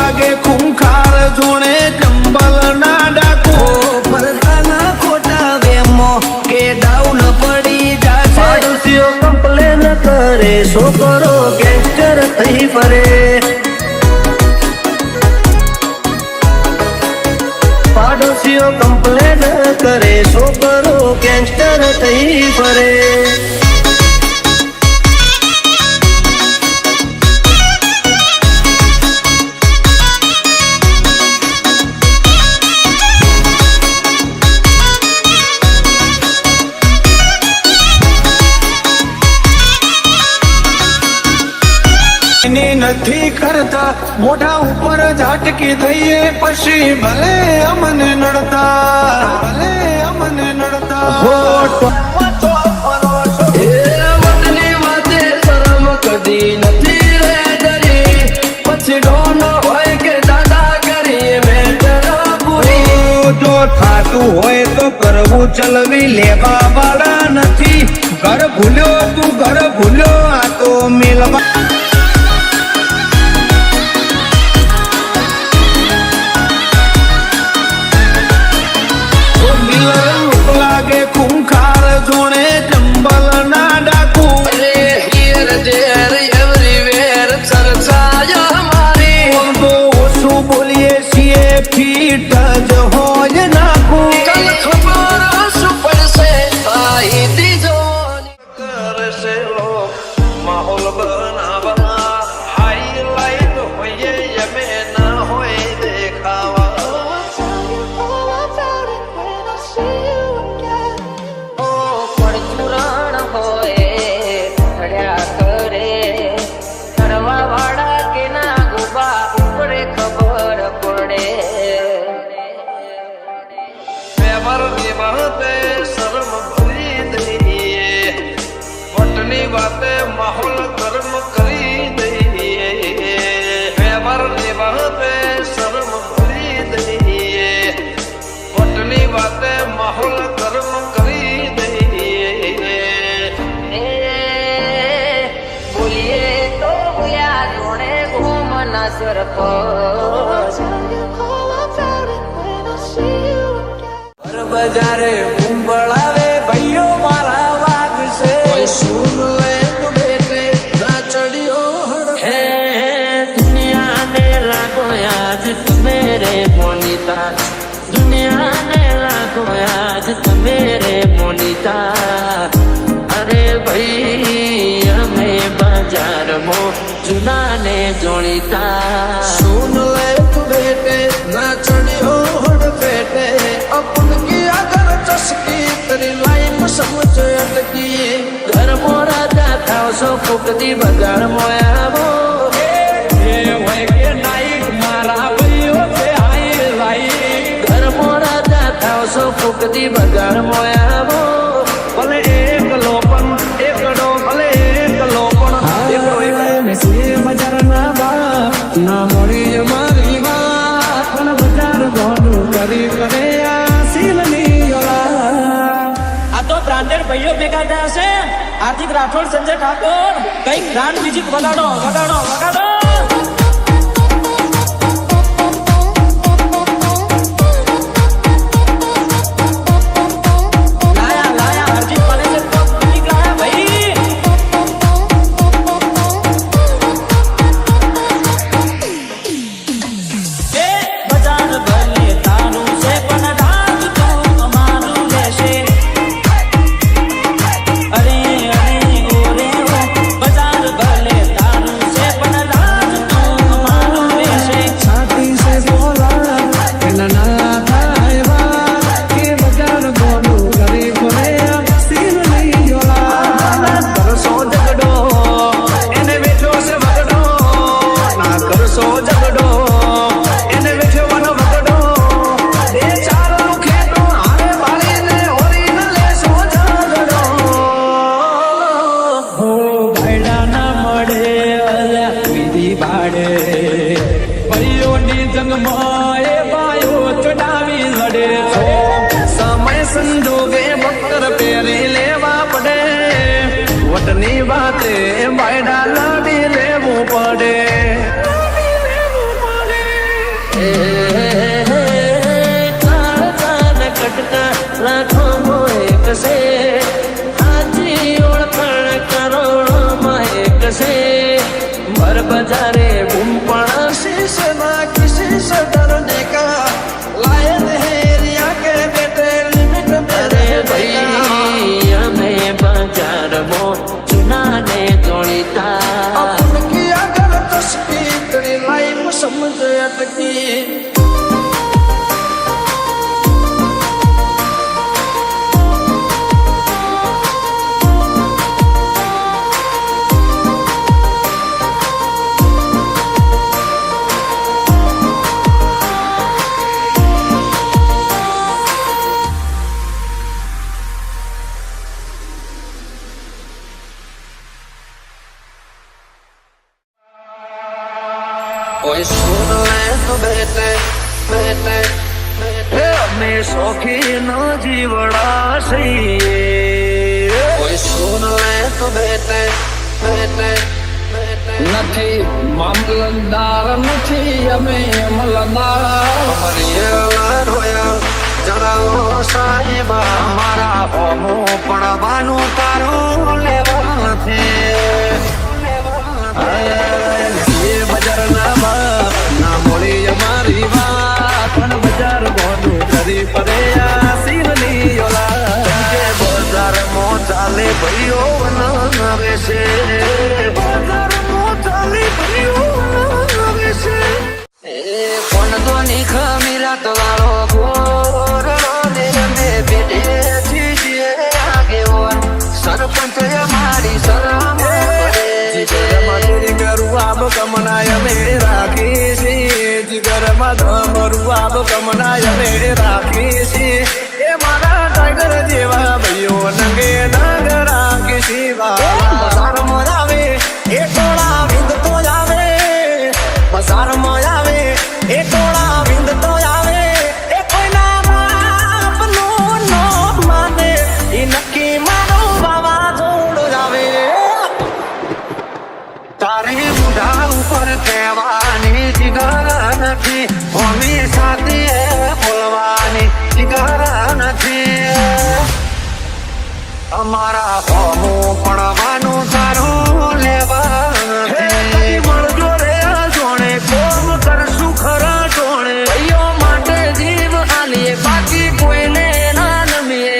લાગે ખૂંખાર જોણે ચંબલ ના ડાકો ફરકાના ખોટા વેમો કે ડાઉન પડી જાશે પાડોશીઓ કમ્પ્લેન કરે છોકરો ગેંગસ્ટર થઈ ફરે પાડોશીઓ કમ્પ્લેન કરે છોકરો ગેંગસ્ટર થઈ ફરે નથી કરતા મોઢા ઉપર ઝાટકી થઈએ પછી ભલે અમને નડતા વતની વાતે શરમ કદી નથી રે ડરી પછી ડોન હોય કે દાદા કરી મેટર પૂરી જો થાતું હોય તો કરવું ચલવી લેવા વાળા નથી ઘર ભૂલ્યો તું ઘર ભૂલ્યો આ તો મિલવા લાગે ખૂંખાર જોણે ચંબલ ના ડાકુ હિયર ધેર એવરીવેર ચર્ચાય અમારી તો ઓછું બોલીએ છીએ ફીટ જ હોય નાખું કલ ખબર શું પડશે આઈતી જોવાની કરશે લોક માહોલ બનાવવા હાઈલાઈટ હોઈએ એમે ના હોય દેખાવા શરમ ભરી દઈએ વટની વાતે માહોલ કર્મ કરી દઈએ વ્યવહારની વાતે શરમ ભરી દઈએ વટની વાતે માહોલ કર્મ કરી દઈએ બોલીએ તો બોલ્યા જોડે ઘૂમ ના સરપ બજારે ઉંબળાવે ભાઈઓ મારા વાગશે સુન લે તું બેટે ના ચડ્યો હે દુનિયાને લાગો યાદ મેરે મોનિતા દુનિયાને લાગો યાદ મેરે મોનિતા અરે ભાઈ અમે બજારમાં જુનાને જોડીતા સુન લે તું બેટે ના ચડ્યો હડ બેટે अपन की अगर चस्की तेरी लाइफ समझ अटकी घर मोरा जाता सो फुकती बजार मोयाबो ये होए के नाइट मारा भइयो से हाई लाइट घर मोरा जाता सो फुकती बजार मोयाबो भले एक लोपन एक डो भले एक लोपन एक से बजार ना बा ना मोरी मारी बात पण बजार गोडू करी करे ભાઈઓ ભેગા થયા છે હાર્દિક રાઠોડ સંજય ઠાકોર કઈક બ્રાન્ડ મ્યુઝિક વગાડો વગાડો વગાડો વટની વાતે વાયડા લાડી લેવું પડે કાળજાને કટકા લાખો એક છે હાજી ઓળખાણ કરોડોમાં એક છે ભર બજારે બૂમ પણ शीशना किसी से डरने का लायक है रिया के बेटे लिमिट અરે ભાઈ અમે બજારમાં ચુનાને જોડીતા अपन की अगर तस्वीर तेरी लाइफ समझ अटकी કોઈ સુન લે તો બેટે બેટે બેટે અમે શોખીનો જીવડા છીએ કોઈ સુન લે તો બેટે બેટે બેટે નથી મામલતદાર નથી અમે અમલદાર અમારી રોયા જણાવો સાહેબા અમારા હોમો પડવાનું તારું લેવા નથી બજારના બાપ ના મોડી અમારી વાત પણ બજાર બોનું કરી પડે આ સિંહની ઓલાદ કે બજારમાં ચાલે ભાઈઓ બનાવે છે બજારમાં ચાલે ભાઈઓ બનાવે છે એ કોણ ધોની ખમીરા તો વાળો ગોરડો ને અમે બેઠે છીએ આગેવાન સરપંચ અમારી શરમ આબ કમનાય અમે રાખી છીએ જીગરમાં ધમરું આબ કમનાય અમે રાખી છીએ એ મારા ટાઈગર જેવા ભાઈઓ નંગે નંગ રાખી શિવા બજારમાં આવે એ ટોળા વિંદ તો આવે બજારમાં આવે એ ટોળા વિંદ તો આવે એ કોઈના બાપનું ન માને એ નક્કી માનો વાવાઝોડું આવે તારે મુઢા ઉપર કહેવાની જીગર નથી હોમી સાથે બોલવાની જીગર નથી અમારા હોમો પડવાનું તારું લેવા નથી મળજો રે જોણે કોમ કરશું ખરા જોણે ભાઈઓ માટે જીવ આલીએ બાકી કોઈને ના નમીએ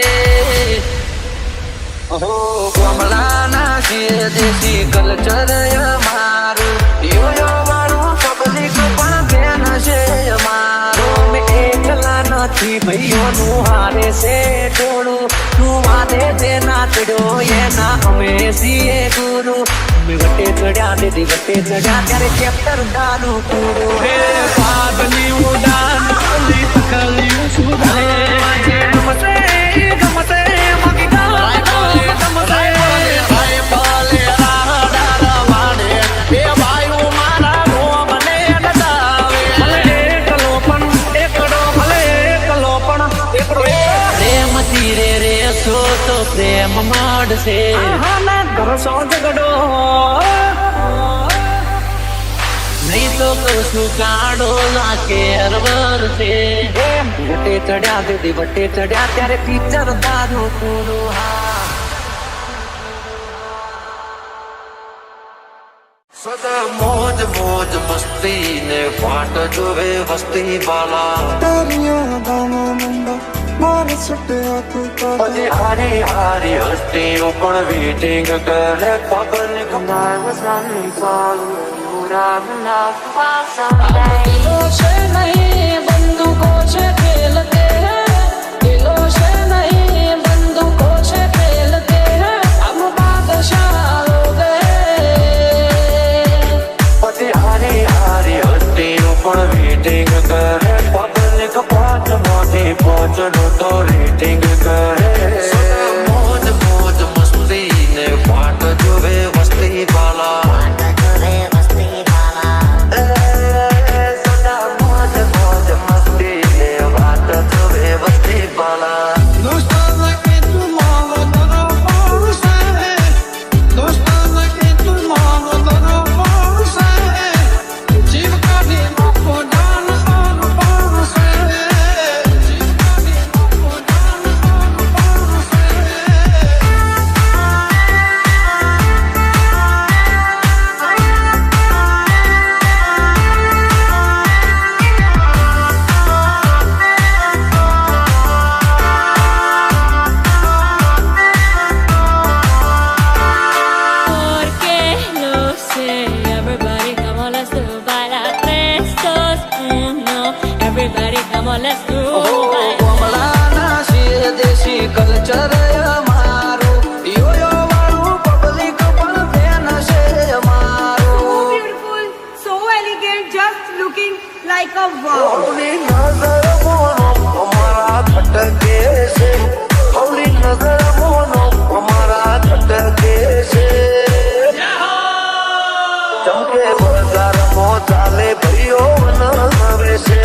કમલા નાખીએ દેશી કલ્ચર અમારું યોયો વાળું પબ્લિક પણ બેન છે અમારું અમે એકલા નથી ભાઈઓનું હારે છે ટોળું તું વાદે તે નાચડ્યો એના અમે છીએ ગુરુ અમે વટે ચડ્યા દીદી વટે ચડ્યા ત્યારે ચેપ્ટર ગાનું પૂરું હે પાદની ઉડાન અલી પકલ્યું સુધારે ગમતે ગમતે મગી ગાય ગમતે ભાઈ પાલે રાડા વાડે બે ભાઈઓ મારા રોમને ડટાવે ભલે એકલો પણ એકડો ભલે એકલો પણ એકડો પ્રેમ ધીરે રે સો તો પ્રેમ મળશે આહાના દરસો જગડો નહીં તો કશું કાઢો લાગે હરબર છે વટે ચડ્યા દીદી વટે ચડ્યા ત્યારે પિક્ચર દારૂ પૂરું હા સદા મોજ મોજ મસ્તી ને ફાટ જોવે વસ્તી વાલા પછી હારી હારી હસ્તીઓ પણ વીટિંગ કરે પબ્લિક દિલો છે નહીં બંદૂકો છે ખેલતે દિલો છે નહીં બંદૂકો છે ખેલતે હમ બાદશાહ હો ગયે પછી હારી હારી હસ્તીઓ પણ વીટિંગ કરે પબ્લિક 5 માંથી 5 નું તો રેટિંગ કરે મોજ મોજ મસ્તી ને ફાટ જોવે વસ્તી વાલા like a wow. હવલી નજર મોનો અમારા ખટકે છે હવલી નજર મોનો અમારા ખટકે છે ચમકે બજારમાં ચાલે ભાઈઓ બનાવે છે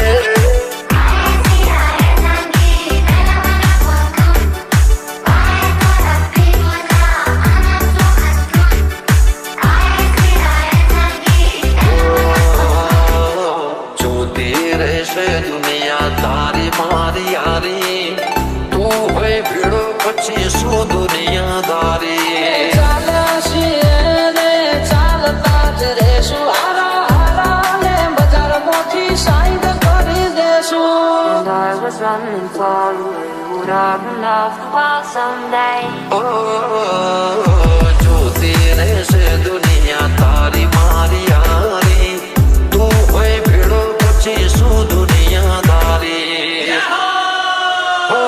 જોતી રહેશે દુનિયા તારી મારી યારી તું હોય ભીડો પછી શું દુનિયાદારી ચાલ્યા છીએ રે ચાલતા જ રહેશું હારા હારા ને બજારમાંથી સાઈડ કરી દેશું. And I was running for you. Would I love while someday? ઓ જોતી રહેશે દુનિયા તારી મારી યારી તું હોય ભીડો પછી શું દુનિયાદારી ઓ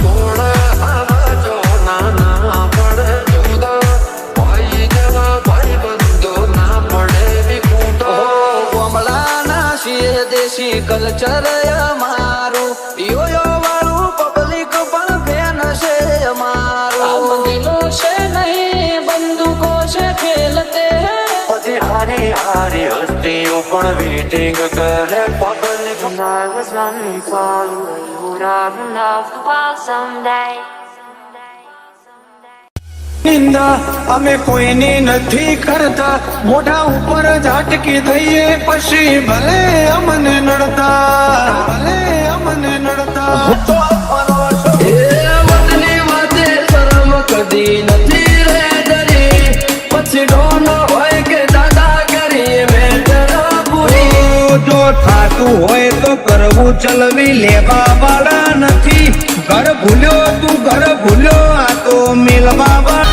તોડ આવાજો નાના પડે જુદા ભાઈ જેવા ભાઈ બંધો ના પડે વિખૂટો કમળાના છીએ દેશી કલ્ચર અમારું યોયો વાળું પબ્લિક પણ ફેન છે અમારું આમ દિલો છે નહીં બંદૂકો છે ખેલતે હજી હારી હારી હસ્તીઓ પણ વેટિંગ કરે public And I was running for you. Would I love while someday? નિંદા અમે કોઈની નથી કરતા મોઢા ઉપર ઝાટકી થઈએ પછી ભલે અમને નડતા ભલે અમને નડતા એ વતની વાતે શરમ કદી નથી રે ડરી પછી ડોન હોય કે દાદા કરીએ મેટર પૂરી જો થાતું હોય તો કરવું ચલવી લેવા વાળા નથી ઘર ભૂલ્યો તું ઘર ભૂલ્યો આ તો મિલવા વાળા